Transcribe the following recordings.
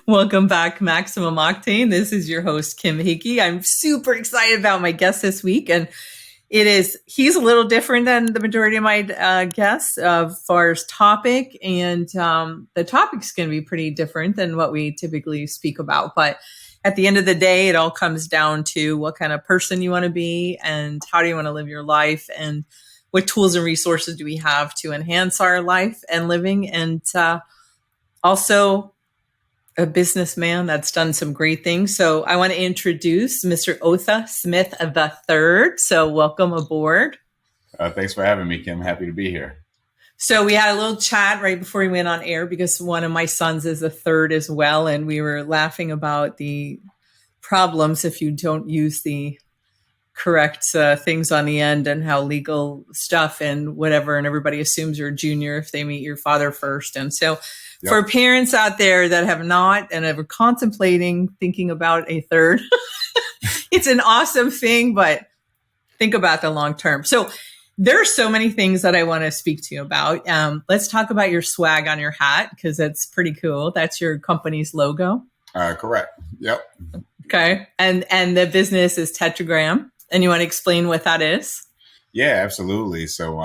Welcome back, Maximum Octane. This is your host, Kim Hickey. I'm super excited about my guest this week. And he's a little different than the majority of my guests as far as topic. And the topic's going to be pretty different than what we typically speak about. But at the end of the day, it all comes down to what kind of person you want to be and how do you want to live your life and what tools and resources do we have to enhance our life and living. And also a businessman that's done some great things. So I want to introduce Mr. Otha Smith III. So welcome aboard. Thanks for having me, Kim. Happy to be here. So we had a little chat right before we went on air because one of my sons is a third as well. And we were laughing about the problems if you don't use the correct things on the end and how legal stuff and whatever. And everybody assumes you're a junior if they meet your father first. And so for parents out there that have not and are contemplating thinking about a third, it's an awesome thing, but think about the long term. So there are so many things that I want to speak to you about. Let's talk about your swag on your hat because that's pretty cool. That's your company's logo. Correct. Yep. Okay. And the business is Tetragram. And you want to explain what that is? Yeah, absolutely. So,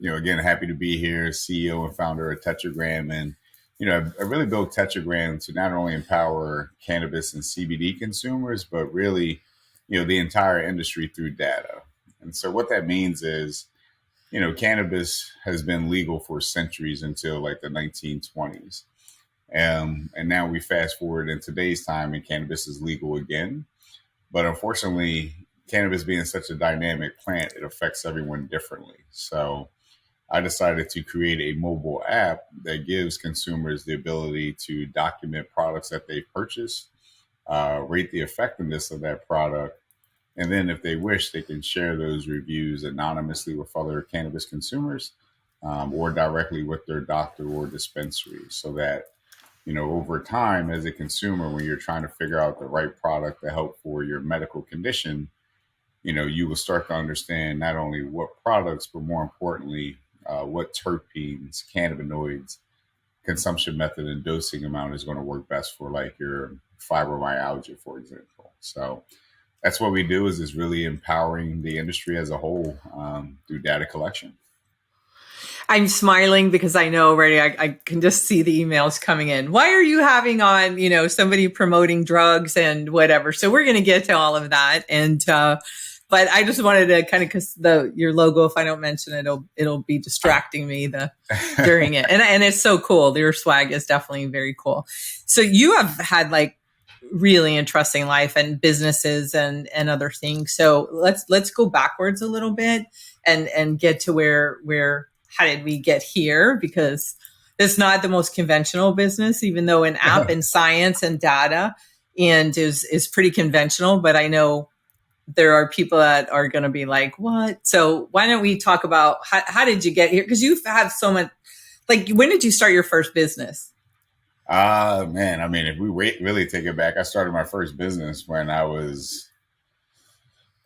again, happy to be here, CEO and founder of Tetragram. And, I really built Tetragram to not only empower cannabis and CBD consumers, but really, the entire industry through data. And so what that means is, cannabis has been legal for centuries until like the 1920s. And now we fast forward in today's time and cannabis is legal again. But unfortunately, cannabis being such a dynamic plant, it affects everyone differently. So I decided to create a mobile app that gives consumers the ability to document products that they've purchased, rate the effectiveness of that product, and then if they wish, they can share those reviews anonymously with other cannabis consumers or directly with their doctor or dispensary so that, over time as a consumer, when you're trying to figure out the right product to help for your medical condition, you will start to understand not only what products, but more importantly, what terpenes, cannabinoids, consumption method, and dosing amount is going to work best for like your fibromyalgia, for example. So that's what we do is really empowering the industry as a whole through data collection. I'm smiling because I know already I can just see the emails coming in. Why are you having on, somebody promoting drugs and whatever? So we're going to get to all of that. And, but I just wanted to kind of, because your logo, if I don't mention it, it'll be distracting me during it. And it's so cool. Your swag is definitely very cool. So you have had like really interesting life and businesses and other things. So let's go backwards a little bit and get to where how did we get here? Because it's not the most conventional business, even though an app and science and data and is pretty conventional. But I know there are people that are going to be like, what? So why don't we talk about how did you get here? Because you have so much, like, when did you start your first business? Man, I mean, if we really take it back, I started my first business when I was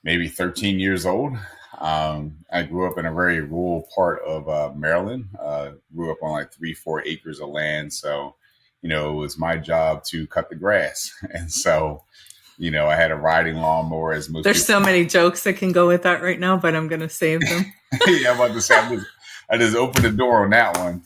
maybe 13 years old. I grew up in a very rural part of Maryland, grew up on like 3-4 acres of land. So, it was my job to cut the grass. And so, I had a riding lawnmower as most There's so many jokes that can go with that right now, but I'm going to save them. Yeah, I'm about to say, I just opened the door on that one.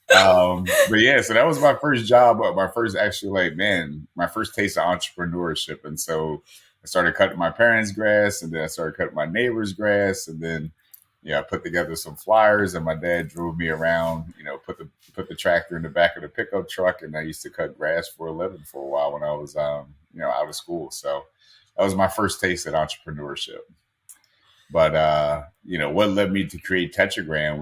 But yeah, so that was my first job, my first my first taste of entrepreneurship. And so I started cutting my parents' grass, and then I started cutting my neighbor's grass, and then I put together some flyers, and my dad drove me around, put the tractor in the back of the pickup truck, and I used to cut grass for a living for a while when I was out of school. So that was my first taste at entrepreneurship. But what led me to create Tetragram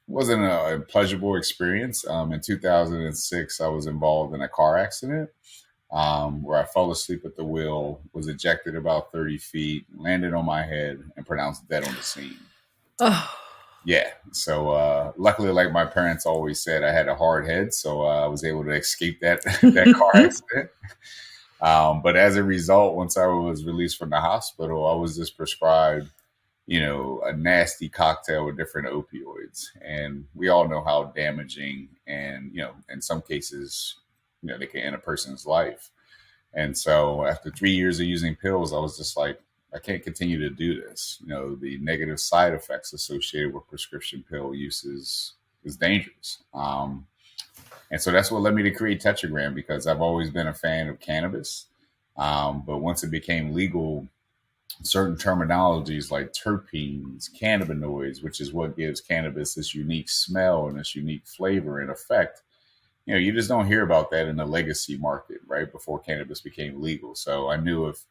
wasn't a pleasurable experience. In 2006, I was involved in a car accident where I fell asleep at the wheel, was ejected about 30 feet, landed on my head, and pronounced dead on the scene. Oh. Yeah. So luckily, like my parents always said, I had a hard head, so I was able to escape that car accident. But as a result, once I was released from the hospital, I was just prescribed a nasty cocktail with different opioids. And we all know how damaging and, in some cases, they can end a person's life. And so after 3 years of using pills, I was just like, I can't continue to do this. The negative side effects associated with prescription pill use is dangerous. And so that's what led me to create Tetragram, because I've always been a fan of cannabis. But once it became legal, certain terminologies like terpenes, cannabinoids, which is what gives cannabis this unique smell and this unique flavor and effect, you just don't hear about that in the legacy market, right? Before cannabis became legal. So I knew if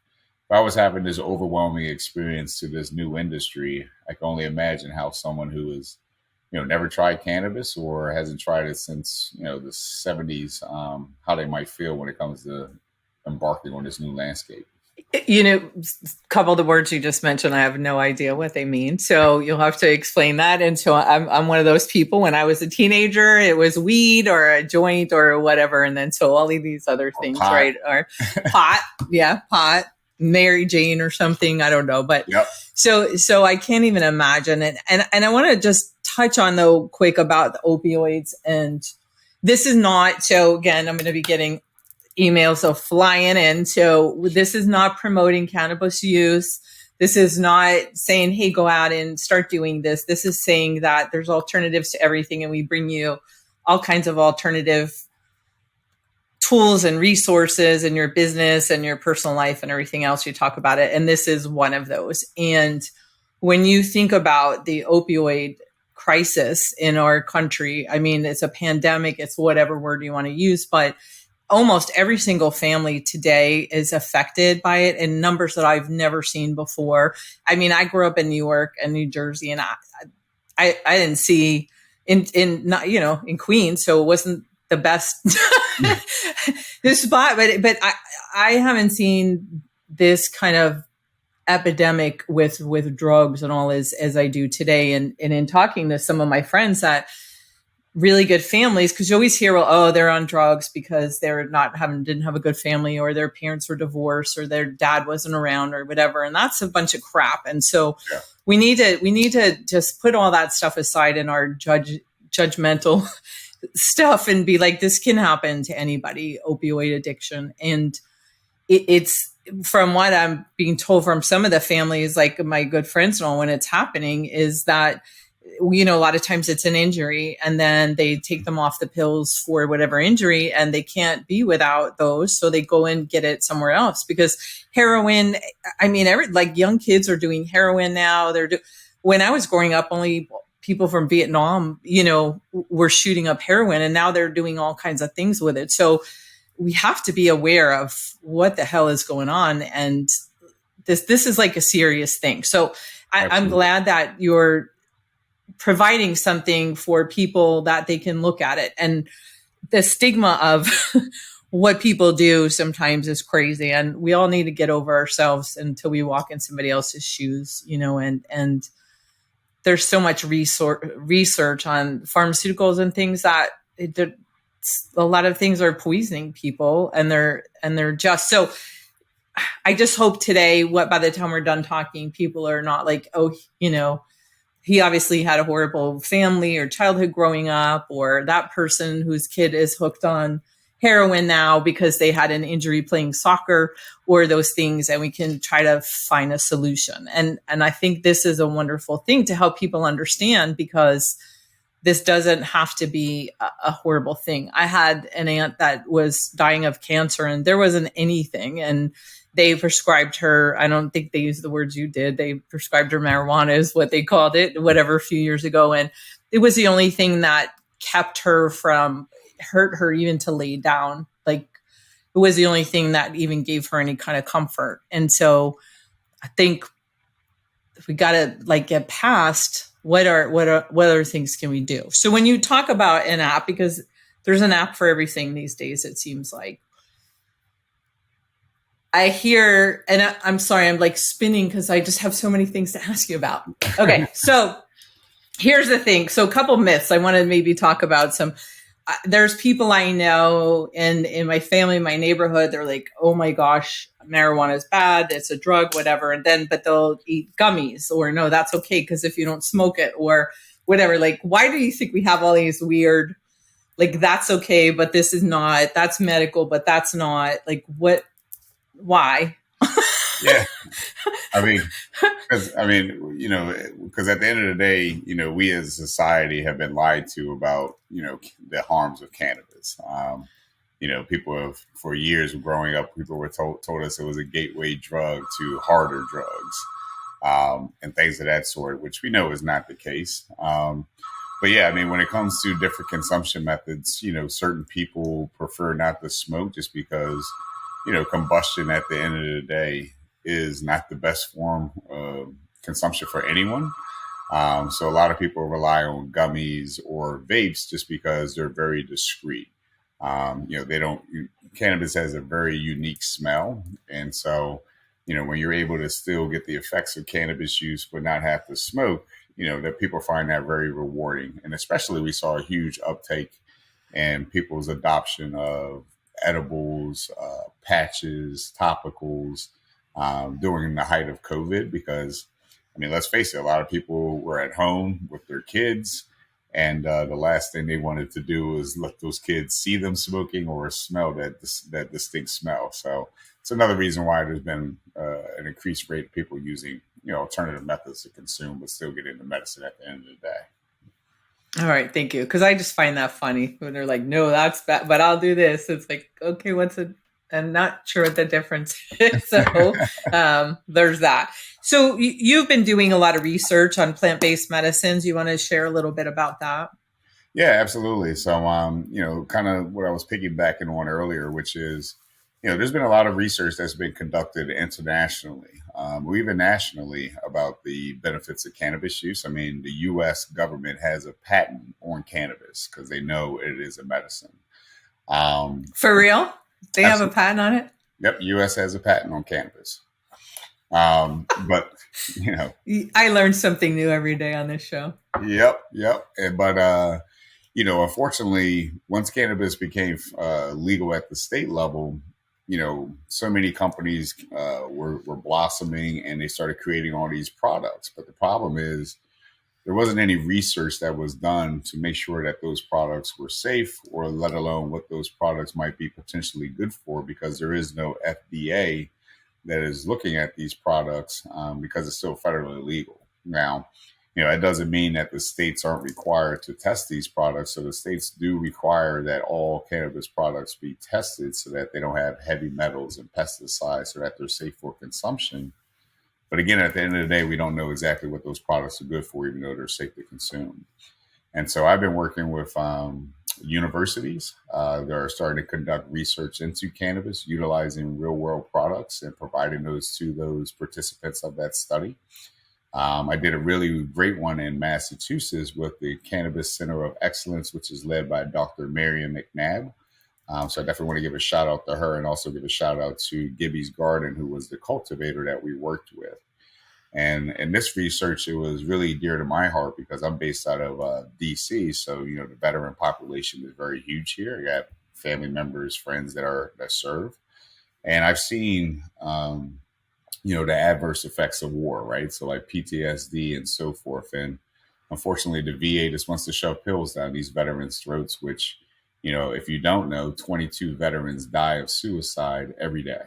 I was having this overwhelming experience to this new industry, I can only imagine how someone who is, never tried cannabis or hasn't tried it since, the 70s, how they might feel when it comes to embarking on this new landscape. A couple of the words you just mentioned, I have no idea what they mean. So you'll have to explain that. And so I'm one of those people. When I was a teenager, it was weed or a joint or whatever. And then so all of these other things, pot. right? Or pot. Yeah, pot. Mary Jane or something. I don't know. But yep. So I can't even imagine it. And I want to just touch on though quick about the opioids. And this is not, so again, I'm going to be getting emails of flying in. So this is not promoting cannabis use. This is not saying, hey, go out and start doing this. This is saying that there's alternatives to everything. And we bring you all kinds of alternative tools and resources in your business and your personal life and everything else. You talk about it. And this is one of those. And when you think about the opioid crisis in our country, I mean, it's a pandemic, it's whatever word you want to use, but almost every single family today is affected by it in numbers that I've never seen before. I mean, I grew up in New York and New Jersey, and I didn't see in Queens, so it wasn't the best this spot, but I haven't seen this kind of epidemic with drugs and all as I do today. And in talking to some of my friends that really good families, because you always hear, well, oh, they're on drugs because they're didn't have a good family, or their parents were divorced, or their dad wasn't around, or whatever. And that's a bunch of crap. And so we need to just put all that stuff aside in our judgmental stuff and be like, this can happen to anybody, opioid addiction. And it's from what I'm being told from some of the families, like my good friends and all, when it's happening is that, a lot of times it's an injury and then they take them off the pills for whatever injury and they can't be without those. So they go and get it somewhere else, because heroin, I mean, like young kids are doing heroin now. When I was growing up, only people from Vietnam, were shooting up heroin, and now they're doing all kinds of things with it. So we have to be aware of what the hell is going on. And this is like a serious thing. So I'm glad that you're providing something for people that they can look at it. And the stigma of what people do sometimes is crazy. And we all need to get over ourselves until we walk in somebody else's shoes, and there's so much research on pharmaceuticals and things that a lot of things are poisoning people, and they're just so. I just hope today, by the time we're done talking, people are not like, oh, he obviously had a horrible family or childhood growing up, or that person whose kid is hooked on heroin now because they had an injury playing soccer, or those things, and we can try to find a solution. And I think this is a wonderful thing to help people understand, because this doesn't have to be a horrible thing. I had an aunt that was dying of cancer, and there wasn't anything, and they prescribed her, I don't think they used the words you did, they prescribed her marijuana is what they called it, whatever, a few years ago. And it was the only thing that kept her from hurt her even to lay down. Like, it was the only thing that even gave her any kind of comfort. And so I think we got to get past what other things can we do? So when you talk about an app, because there's an app for everything these days, it seems like, I hear, and I'm sorry, I'm spinning because I just have so many things to ask you about. Okay, so here's the thing. So a couple myths. I want to maybe talk about some. there's people I know in my family, my neighborhood, they're like, oh my gosh, marijuana is bad. It's a drug, whatever. And then, but they'll eat gummies, or no, that's okay, because if you don't smoke it or whatever. Like, why do you think we have all these weird, like, that's okay, but this is not, that's medical, but that's not, like, what, why? Yeah. I mean, because at the end of the day, we as a society have been lied to about, the harms of cannabis. People have, for years growing up, people were told us it was a gateway drug to harder drugs, and things of that sort, which we know is not the case. But yeah, I mean, when it comes to different consumption methods, certain people prefer not to smoke just because, combustion at the end of the day is not the best form of consumption for anyone. So a lot of people rely on gummies or vapes just because they're very discreet. They don't, cannabis has a very unique smell. And so, when you're able to still get the effects of cannabis use but not have to smoke, that people find that very rewarding. And especially we saw a huge uptake in people's adoption of edibles, patches, topicals, during the height of COVID, because, I mean, let's face it, a lot of people were at home with their kids, and the last thing they wanted to do was let those kids see them smoking or smell that distinct smell. So it's another reason why there's been an increased rate of people using, alternative methods to consume, but still getting the medicine at the end of the day. All right, thank you. Because I just find that funny when they're like, no, that's bad, but I'll do this. It's like, okay, what's it? I'm not sure what the difference is. So there's that. So you've been doing a lot of research on plant-based medicines. You want to share a little bit about that? Yeah, absolutely. So, kind of what I was piggybacking on earlier, which is, there's been a lot of research that's been conducted internationally, or even nationally, about the benefits of cannabis use. I mean, the U.S. government has a patent on cannabis because they know it is a medicine. For real? They have a patent on it? Yep, U.S. has a patent on cannabis. But, I learned something new every day on this show. Yep. But, unfortunately, once cannabis became legal at the state level, so many companies were blossoming, and they started creating all these products. But the problem is there wasn't any research that was done to make sure that those products were safe, or let alone what those products might be potentially good for, because there is no FDA that is looking at these products, because it's still federally illegal. Now, it doesn't mean that the states aren't required to test these products. So the states do require that all cannabis products be tested so that they don't have heavy metals and pesticides, so that they're safe for consumption. But again, at the end of the day, we don't know exactly what those products are good for, even though they're safe to consume. And so I've been working with universities that are starting to conduct research into cannabis, utilizing real world products and providing those to those participants of that study. I did a really great one in Massachusetts with the Cannabis Center of Excellence, which is led by Dr. Marion McNabb. So I definitely want to give a shout out to her, and also give a shout out to Gibby's Garden, who was the cultivator that we worked with. And in this research, it was really dear to my heart because I'm based out of DC. So, the veteran population is very huge here. I got family members, friends that serve. And I've seen, the adverse effects of war, right? So like PTSD and so forth. And unfortunately, the VA just wants to shove pills down these veterans' throats, which, if you don't know, 22 veterans die of suicide every day.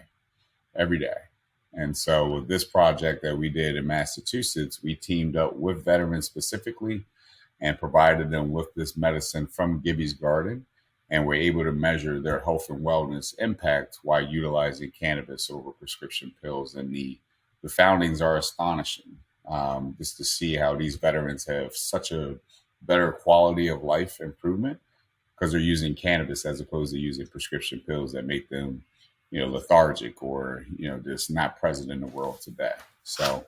And so with this project that we did in Massachusetts, we teamed up with veterans specifically and provided them with this medicine from Gibby's Garden. And we're able to measure their health and wellness impact while utilizing cannabis over prescription pills. And the findings are astonishing, just to see how these veterans have such a better quality of life improvement because they're using cannabis as opposed to using prescription pills that make them, lethargic or, just not present in the world today. So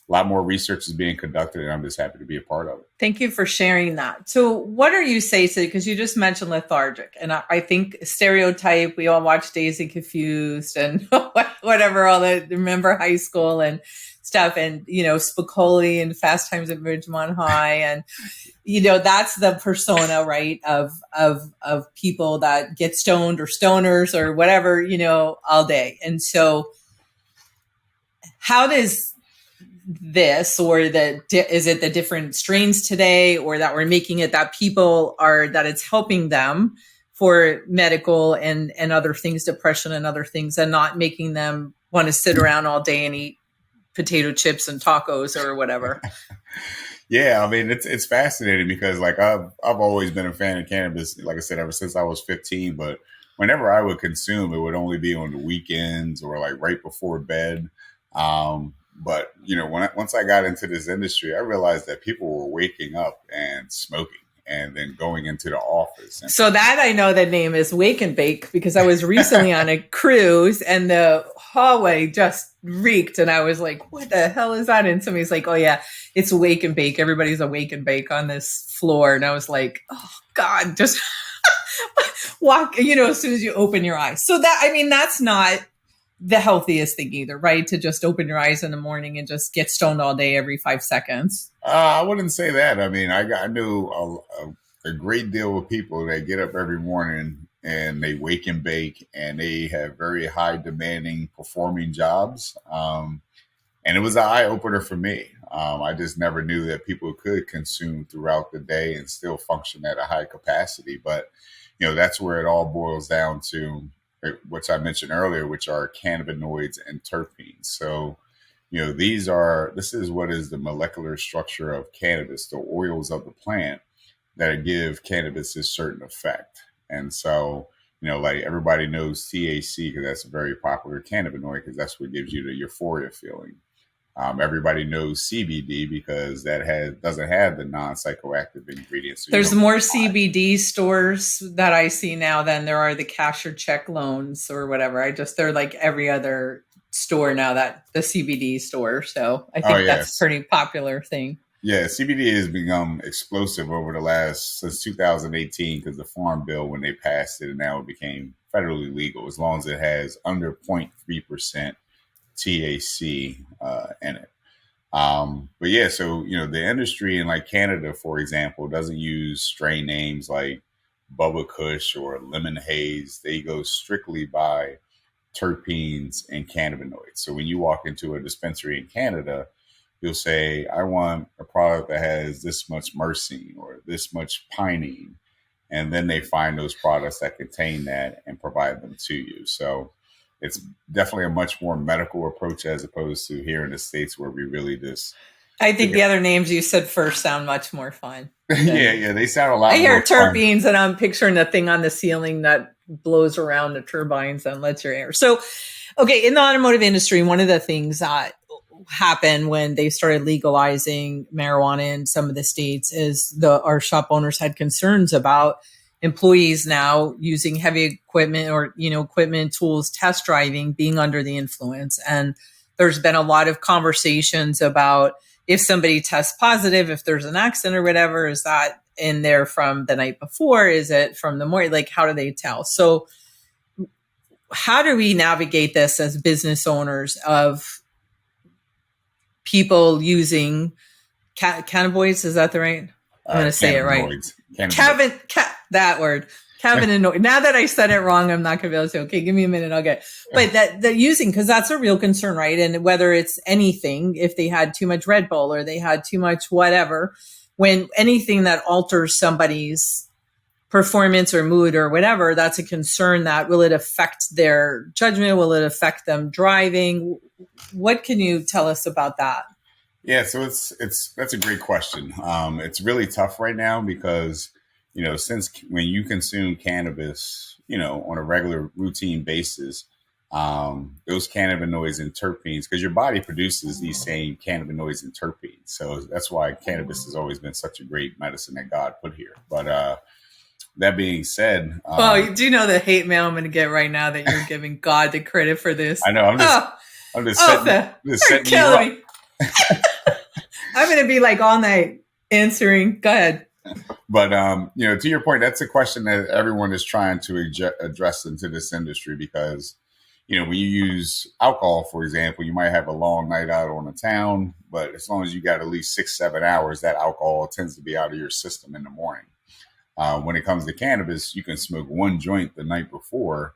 a lot more research is being conducted, and I'm just happy to be a part of it. Thank you for sharing that. So what are you saying? Because you just mentioned lethargic, and I think stereotype, we all watch Dazed and Confused and whatever, all that, remember high school. And stuff, and Spicoli and Fast Times at Ridgemont High, and that's the persona, right, of people that get stoned or stoners or whatever, all day. And so how does this, or is it the different strains today, or that we're making it that people are, that it's helping them for medical and other things, depression and other things, and not making them want to sit around all day and eat potato chips and tacos or whatever? Yeah, I mean, it's fascinating because like I've always been a fan of cannabis, like I said, ever since I was 15. But whenever I would consume, it would only be on the weekends or like right before bed. But once I got into this industry, I realized that people were waking up and smoking and then going into the office. And so that I know the name is Wake and Bake, because I was recently on a cruise and the hallway just reeked, and I was like, what the hell is that? And somebody's like, oh yeah, it's Wake and Bake. Everybody's a Wake and Bake on this floor. And I was like, oh God, just walk, as soon as you open your eyes. So that's not the healthiest thing either, right? To just open your eyes in the morning and just get stoned all day every 5 seconds. I wouldn't say that. I mean, I knew a great deal of people that get up every morning and they wake and bake, and they have very high demanding performing jobs. And it was an eye opener for me. I just never knew that people could consume throughout the day and still function at a high capacity. But, that's where it all boils down to, which I mentioned earlier, which are cannabinoids and terpenes. So, this is what is the molecular structure of cannabis, the oils of the plant that give cannabis a certain effect. And so, like everybody knows THC because that's a very popular cannabinoid because that's what gives you the euphoria feeling. Everybody knows CBD because that doesn't have the non-psychoactive ingredients. So there's more CBD stores that I see now than there are the cash or check loans or whatever. They're like every other store now, that the CBD store. So I think that's a pretty popular thing. Yeah, CBD has become explosive since 2018 because the Farm Bill, when they passed it, and now it became federally legal as long as it has under 0.3% THC in it. But yeah, so, the industry in like Canada, for example, doesn't use strain names like Bubba Kush or Lemon Haze. They go strictly by terpenes and cannabinoids. So when you walk into a dispensary in Canada, you'll say, I want a product that has this much myrcene or this much pinene. And then they find those products that contain that and provide them to you. So it's definitely a much more medical approach as opposed to here in the States where we really just... I think the other names you said first sound much more fun. Yeah, they sound a lot more I hear terpenes fun. And I'm picturing the thing on the ceiling that blows around the turbines and lets your air. So, okay, in the automotive industry, one of the things that happened when they started legalizing marijuana in some of the states is our shop owners had concerns about employees now using heavy equipment or, equipment, tools, test driving, being under the influence. And there's been a lot of conversations about if somebody tests positive, if there's an accident or whatever, is that in there from the night before? Is it from the morning? Like, how do they tell? So how do we navigate this as business owners of people using cannabinoids? Is that the right? I'm going to say it right. That word. Cannabinoid. Now that I said it wrong, I'm not going to be able to say, okay, give me a minute. I'll get it. But that using, because that's a real concern, right? And whether it's anything, if they had too much Red Bull or they had too much whatever, when anything that alters somebody's performance or mood or whatever, that's a concern. That will it affect their judgment? Will it affect them driving? What can you tell us about that? Yeah, so that's a great question. It's really tough right now because, since when you consume cannabis, on a regular routine basis, those cannabinoids and terpenes, because your body produces these same cannabinoids and terpenes. So that's why cannabis has always been such a great medicine that God put here. But that being said, do you know the hate mail I'm going to get right now that you're giving God the credit for this? I know. I'm just setting you up. I'm going to be like all night answering. Go ahead. But, to your point, that's a question that everyone is trying to address into this industry because, when you use alcohol, for example, you might have a long night out on the town, but as long as you got at least 6, 7 hours, that alcohol tends to be out of your system in the morning. When it comes to cannabis, you can smoke one joint the night before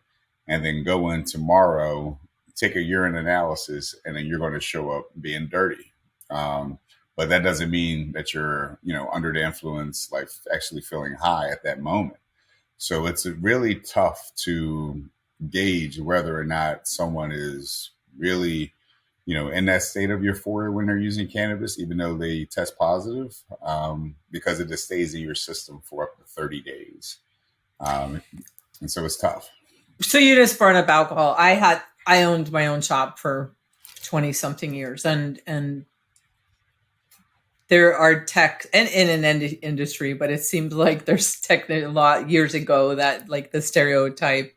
and then go in tomorrow, take a urine analysis, and then you're going to show up being dirty. But that doesn't mean that you're, under the influence, like actually feeling high at that moment. So it's really tough to gauge whether or not someone is really, in that state of euphoria when they're using cannabis, even though they test positive, because it just stays in your system for up to 30 days. And so it's tough. So you just brought up alcohol. I owned my own shop for 20 something years, and there are tech and in an industry, but it seems like there's tech a lot years ago that like the stereotype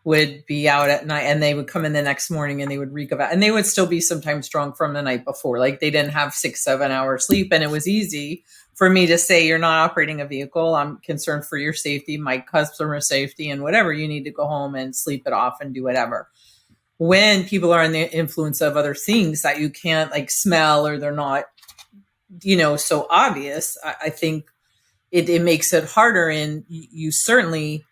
would be out at night and they would come in the next morning and they would reek of it, and they would still be sometimes drunk from the night before. Like they didn't have 6-7 hours sleep, and it was easy for me to say, you're not operating a vehicle. I'm concerned for your safety, my customer safety, and whatever. You need to go home and sleep it off and do whatever. When people are in the influence of other things that you can't like smell, or they're not, so obvious, I think it makes it harder. And you certainly,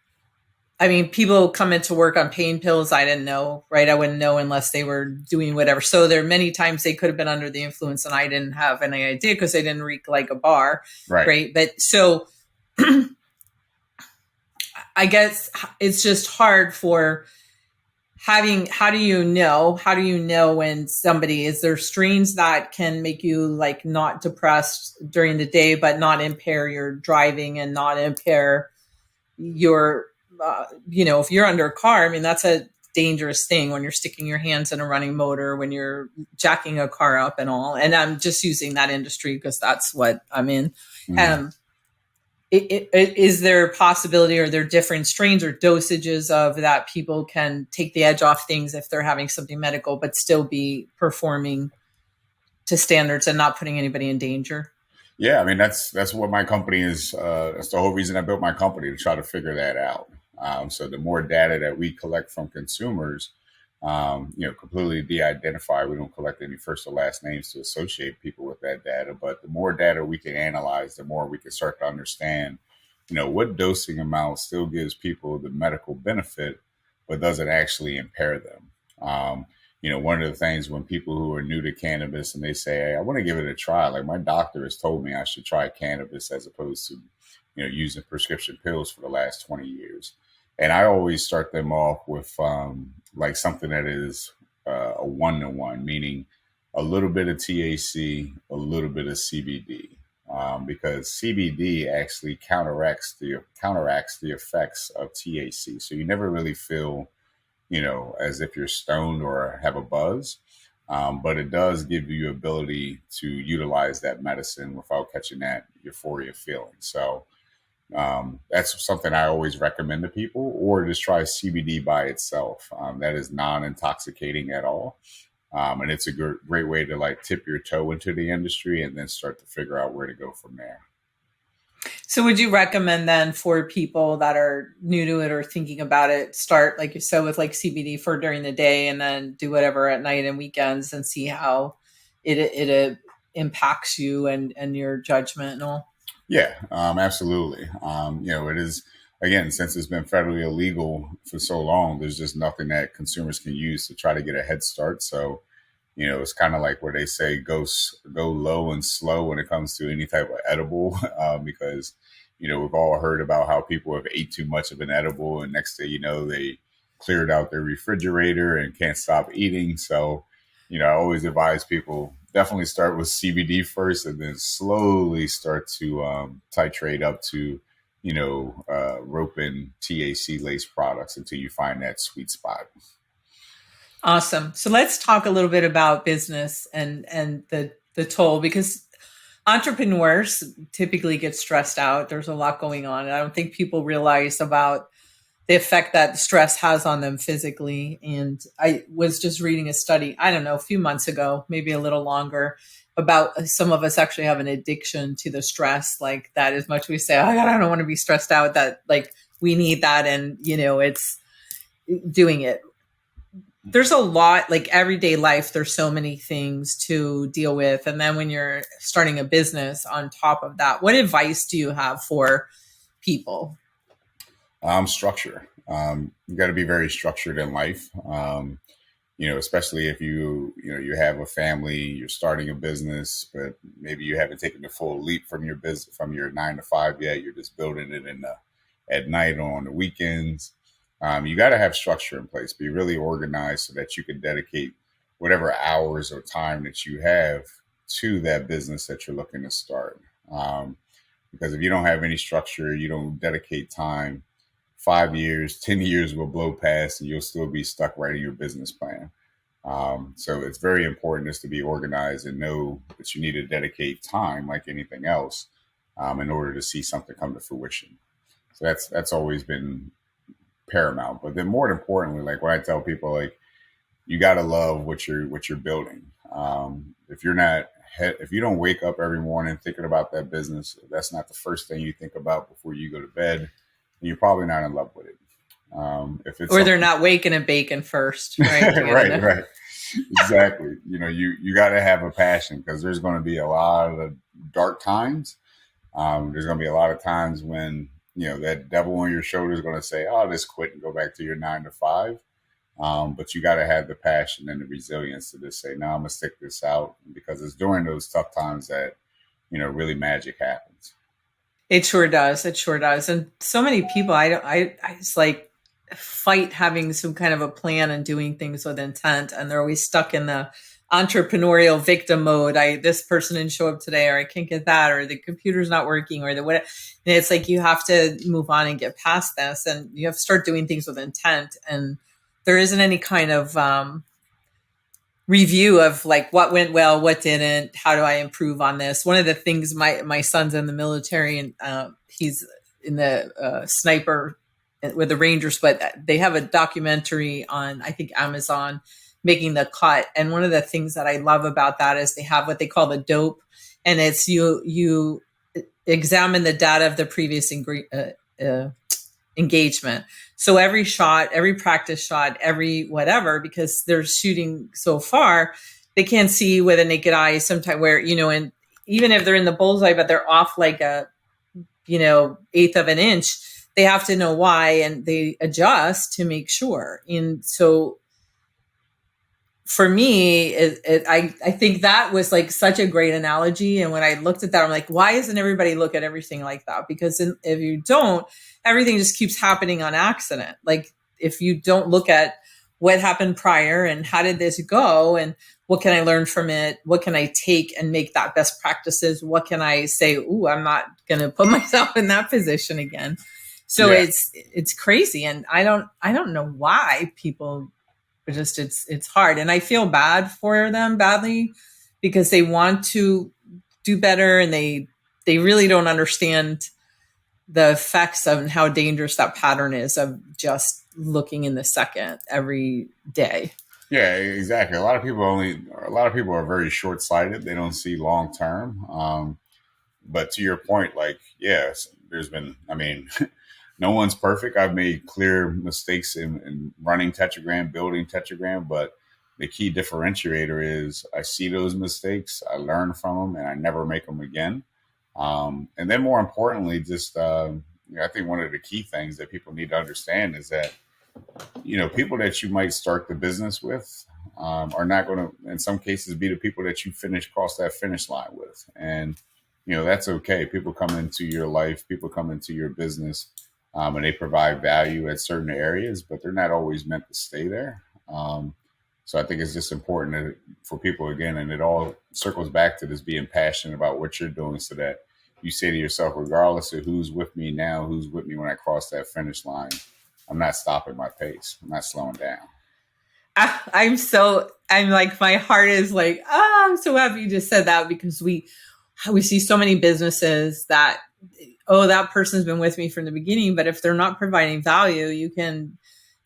people come into work on pain pills. I didn't know, right? I wouldn't know unless they were doing whatever. So there are many times they could have been under the influence and I didn't have any idea because they didn't reek like a bar. Right. But so I guess it's just hard for how do you know when somebody, is there strains that can make you like not depressed during the day, but not impair your driving and not impair your, if you're under a car, that's a dangerous thing when you're sticking your hands in a running motor, when you're jacking a car up and all. And I'm just using that industry because that's what I'm in. Mm-hmm. Is there a possibility, or are there different strains or dosages of that people can take the edge off things if they're having something medical, but still be performing to standards and not putting anybody in danger? Yeah, that's what my company is. That's the whole reason I built my company, to try to figure that out. So the more data that we collect from consumers, completely de-identify. We don't collect any first or last names to associate people with that data. But the more data we can analyze, the more we can start to understand, what dosing amount still gives people the medical benefit, but doesn't actually impair them. One of the things when people who are new to cannabis and they say, hey, I want to give it a try. Like my doctor has told me I should try cannabis as opposed to, using prescription pills for the last 20 years. And I always start them off with like something that is a 1-to-1, meaning a little bit of THC, a little bit of CBD, because CBD actually counteracts the effects of THC. So you never really feel, as if you're stoned or have a buzz, but it does give you ability to utilize that medicine without catching that euphoria feeling. So that's something I always recommend to people, or just try CBD by itself. That is non-intoxicating at all. And it's a great way to like tip your toe into the industry and then start to figure out where to go from there. So would you recommend then for people that are new to it or thinking about it, start like you said with like CBD for during the day and then do whatever at night and weekends and see how it impacts you and your judgment and all? Yeah, absolutely. It is, again, since it's been federally illegal for so long, there's just nothing that consumers can use to try to get a head start. So, it's kind of like where they say go low and slow when it comes to any type of edible, because, we've all heard about how people have ate too much of an edible and next thing you know, they cleared out their refrigerator and can't stop eating. So, I always advise people definitely start with CBD first and then slowly start to titrate up to, rope in THC laced products until you find that sweet spot. Awesome. So let's talk a little bit about business and the toll, because entrepreneurs typically get stressed out. There's a lot going on. And I don't think people realize about the effect that stress has on them physically. And I was just reading a study, I don't know, a few months ago, maybe a little longer, about some of us actually have an addiction to the stress. Like that, as much as we say, oh God, I don't want to be stressed out, that like we need that. And, it's doing it. there's a lot, like everyday life, there's so many things to deal with. And then when you're starting a business on top of that, what advice do you have for people? Structure. You got to be very structured in life. Especially if you have a family, you're starting a business, but maybe you haven't taken the full leap from your business, from your 9 to 5 yet. You're just building it at night or on the weekends. You got to have structure in place, be really organized so that you can dedicate whatever hours or time that you have to that business that you're looking to start. Because if you don't have any structure, you don't dedicate time, 5 years, 10 years will blow past and you'll still be stuck writing your business plan. So it's very important just to be organized and know that you need to dedicate time like anything else in order to see something come to fruition. So that's always been paramount. But then more importantly, like when I tell people, like, you got to love what you're building. If you don't wake up every morning thinking about that business, that's not the first thing you think about before you go to bed, you're probably not in love with it. If it's Or they're not waking and baking first, right? right. Exactly. You got to have a passion, because there's going to be a lot of dark times. There's going to be a lot of times when, that devil on your shoulder is going to say, oh, just quit and go back to your 9 to 5. But you got to have the passion and the resilience to just say, no, I'm going to stick this out, because it's during those tough times that, really magic happens. It sure does. It sure does. And so many people, I just like fight having some kind of a plan and doing things with intent. And they're always stuck in the entrepreneurial victim mode. This person didn't show up today, or I can't get that, or the computer's not working, or the what. And it's like, you have to move on and get past this, and you have to start doing things with intent. And there isn't any kind of review of like what went well, what didn't, how do I improve on this. One of the things, my son's in the military, and he's in the sniper with the Rangers, but they have a documentary on, I think, Amazon, Making the Cut. And one of the things that I love about that is they have what they call the dope, and it's you examine the data of the previous engagement. So every shot, every practice shot, every whatever, because they're shooting so far, they can't see with a naked eye sometimes where, and even if they're in the bullseye, but they're off like a, eighth of an inch, they have to know why, and they adjust to make sure. And so for me, I think that was like such a great analogy. And when I looked at that, I'm like, why doesn't everybody look at everything like that? Because if you don't, everything just keeps happening on accident. Like, if you don't look at what happened prior and how did this go and what can I learn from it? What can I take and make that best practices? What can I say? Ooh, I'm not going to put myself in that position again. So yeah. It's crazy. And I don't know why people just, it's hard. And I feel bad for them badly, because they want to do better, and they really don't understand the effects of how dangerous that pattern is of just looking in the second every day. Yeah, exactly. A lot of people are very short-sighted. They don't see long term. But to your point, like, yes, there's been, no one's perfect. I've made clear mistakes in running Tetragram, building Tetragram, but the key differentiator is I see those mistakes, I learn from them, and I never make them again. And then more importantly, just I think one of the key things that people need to understand is that, people that you might start the business with are not going to, in some cases, be the people that you cross that finish line with. And, that's okay. People come into your life, people come into your business, and they provide value at certain areas, but they're not always meant to stay there. So I think it's just important for people, again, and it all circles back to this being passionate about what you're doing, so that you say to yourself, regardless of who's with me now, who's with me when I cross that finish line, I'm not stopping my pace. I'm not slowing down. I'm like, my heart is like, I'm so happy you just said that, because we see so many businesses that, that person's been with me from the beginning, but if they're not providing value, you can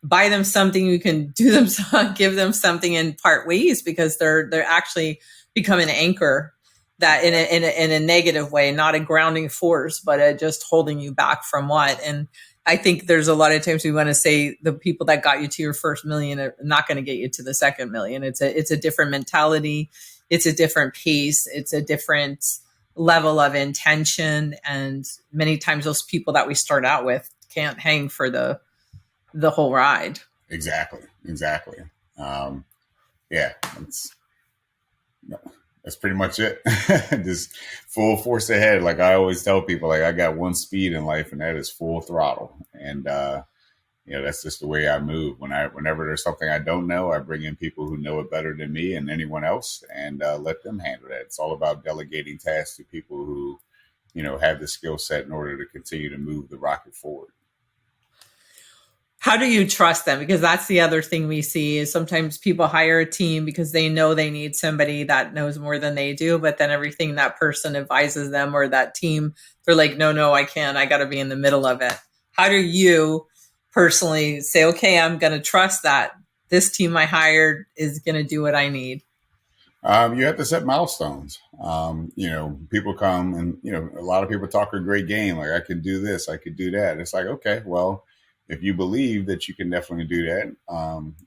buy them something, you can do them, give them something in part ways, because they're actually become an anchor that in a negative way, not a grounding force, but just holding you back from what. And I think there's a lot of times we want to say the people that got you to your first million are not going to get you to the second million. It's a different mentality. It's a different pace. It's a different level of intention. And many times those people that we start out with can't hang for the whole ride. Exactly. Yeah, that's pretty much it. Just full force ahead. Like I always tell people, like I got one speed in life, and that is full throttle. And that's just the way I move. Whenever there's something I don't know, I bring in people who know it better than me and anyone else, and let them handle that. It's all about delegating tasks to people who, have the skill set in order to continue to move the rocket forward. How do you trust them? Because that's the other thing we see is sometimes people hire a team because they know they need somebody that knows more than they do. But then everything that person advises them or that team, they're like, no, I can't. I got to be in the middle of it. How do you personally say, okay, I'm going to trust that this team I hired is going to do what I need? You have to set milestones. People come and, a lot of people talk a great game. Like I can do this, I could do that. It's like, okay, well, if you believe that you can definitely do that,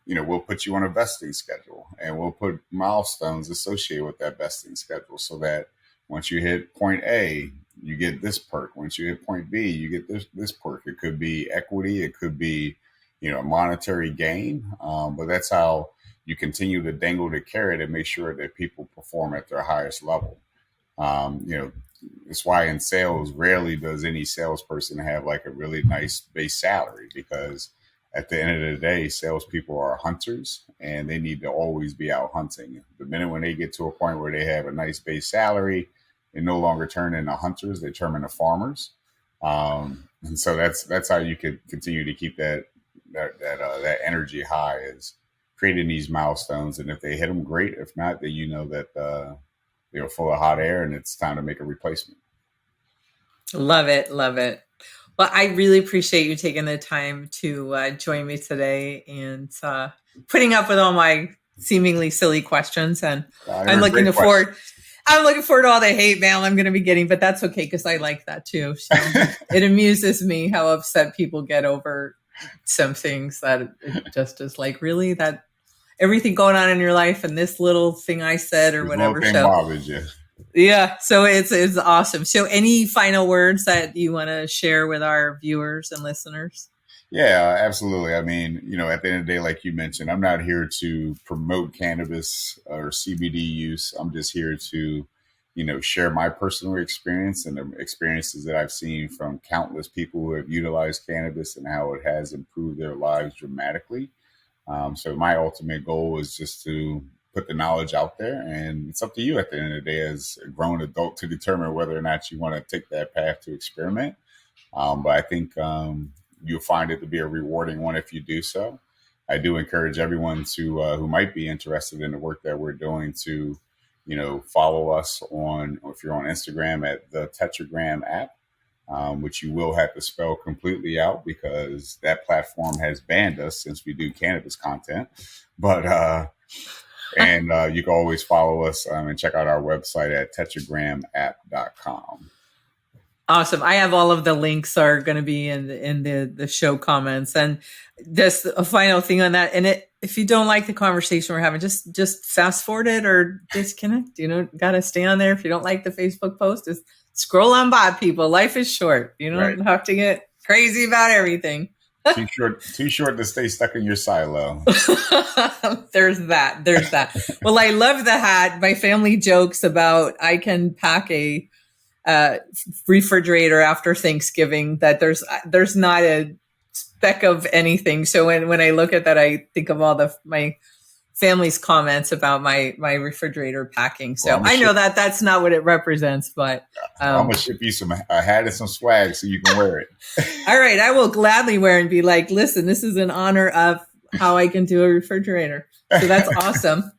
we'll put you on a vesting schedule and we'll put milestones associated with that vesting schedule so that once you hit point A, you get this perk. Once you hit point B, you get this perk. It could be equity. It could be, monetary gain. But that's how you continue to dangle the carrot and make sure that people perform at their highest level. It's why in sales, rarely does any salesperson have like a really nice base salary, because at the end of the day, salespeople are hunters and they need to always be out hunting. The minute when they get to a point where they have a nice base salary, they no longer turn into hunters, they turn into farmers. And so that's how you could continue to keep that energy high, is creating these milestones. And if they hit them, great. If not, then that they're full of hot air and it's time to make a replacement. Love it. Well, I really appreciate you taking the time to join me today and putting up with all my seemingly silly questions. And I'm looking forward to all the hate mail I'm going to be getting, but that's okay because I like that too. So it amuses me how upset people get over some things that it just is like, really, that everything going on in your life and this little thing I said or whatever. Yeah. So it's awesome. So any final words that you want to share with our viewers and listeners? Yeah, absolutely. I mean, at the end of the day, like you mentioned, I'm not here to promote cannabis or CBD use. I'm just here to, share my personal experience and the experiences that I've seen from countless people who have utilized cannabis and how it has improved their lives dramatically. So my ultimate goal is just to put the knowledge out there, and it's up to you at the end of the day as a grown adult to determine whether or not you want to take that path to experiment. But I think you'll find it to be a rewarding one if you do so. I do encourage everyone to who might be interested in the work that we're doing to, follow us if you're on Instagram at the Tetragram app. Which you will have to spell completely out because that platform has banned us since we do cannabis content. But and you can always follow us and check out our website at tetragramapp.com. Awesome. I have all of the links are going to be in the show comments. And just a final thing on that. And if you don't like the conversation we're having, just fast forward it or disconnect. Got to stay on there. If you don't like the Facebook post, just scroll on by, people. Life is short. You don't have to get crazy about everything. Too short to stay stuck in your silo. There's that. Well, I love the hat. My family jokes about I can pack a refrigerator after Thanksgiving, that there's not a speck of anything. So when I look at that, I think of all my family's comments about my refrigerator packing. So I know that's not what it represents, but I'm gonna ship you a hat and some swag so you can wear it. All right, I will gladly wear and be like, listen, this is in honor of how I can do a refrigerator. So that's awesome.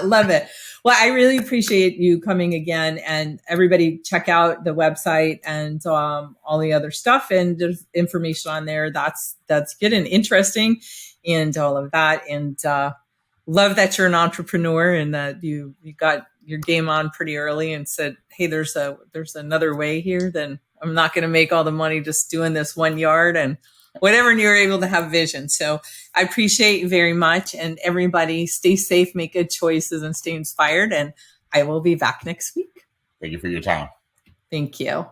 Love it. Well, I really appreciate you coming again, and everybody check out the website and all the other stuff, and there's information on there that's good and interesting and all of that. And love that you're an entrepreneur and that you got your game on pretty early and said, hey, there's another way here, then I'm not going to make all the money just doing this 1 yard and whatever. And you're able to have vision. So I appreciate you very much. And everybody stay safe, make good choices, and stay inspired. And I will be back next week. Thank you for your time. Thank you.